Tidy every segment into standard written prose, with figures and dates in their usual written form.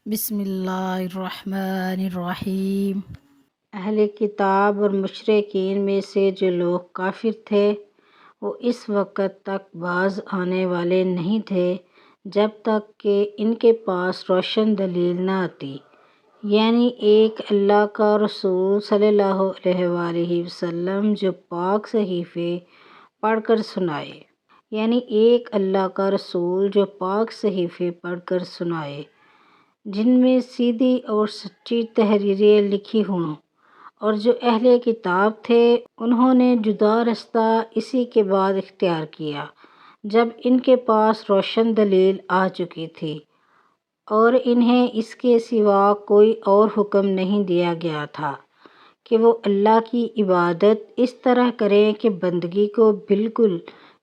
بسم اللہ الرحمن الرحیم۔ اہل کتاب اور مشرکین میں سے جو لوگ کافر تھے وہ اس وقت تک باز آنے والے نہیں تھے جب تک کہ ان کے پاس روشن دلیل نہ آتی، یعنی ایک اللہ کا رسول صلی اللہ علیہ وآلہ وسلم جو پاک صحیفے پڑھ کر سنائے، جن میں سیدھی اور سچی تحریریں لکھی ہوں، اور جو اہل کتاب تھے انہوں نے جدا رستہ اسی کے بعد اختیار کیا جب ان کے پاس روشن دلیل آ چکی تھی اور انہیں اس کے سوا کوئی اور حکم نہیں دیا گیا تھا کہ وہ اللہ کی عبادت اس طرح کریں کہ بندگی کو بالکل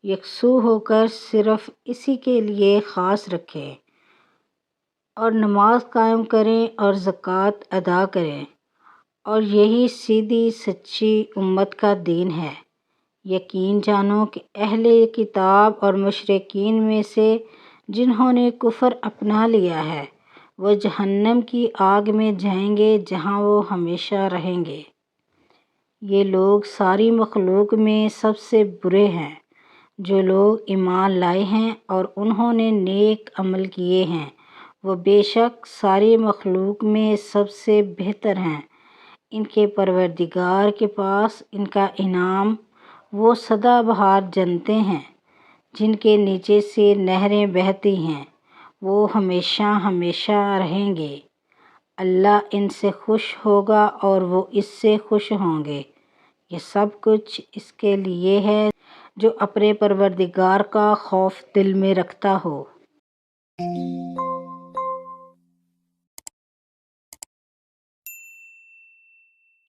یکسو ہو کر صرف اسی کے لیے خاص رکھیں اور نماز قائم کریں اور زکوٰۃ ادا کریں، اور یہی سیدھی سچی امت کا دین ہے۔ یقین جانو کہ اہل کتاب اور مشرکین میں سے جنہوں نے کفر اپنا لیا ہے وہ جہنم کی آگ میں جائیں گے جہاں وہ ہمیشہ رہیں گے۔ یہ لوگ ساری مخلوق میں سب سے برے ہیں۔ جو لوگ ایمان لائے ہیں اور انہوں نے نیک عمل کیے ہیں وہ بے شک ساری مخلوق میں سب سے بہتر ہیں۔ ان کے پروردگار کے پاس ان کا انعام وہ سدا بہار جنتیں ہیں جن کے نیچے سے نہریں بہتی ہیں، وہ ہمیشہ ہمیشہ رہیں گے۔ اللہ ان سے خوش ہوگا اور وہ اس سے خوش ہوں گے۔ یہ سب کچھ اس کے لیے ہے جو اپنے پروردگار کا خوف دل میں رکھتا ہو۔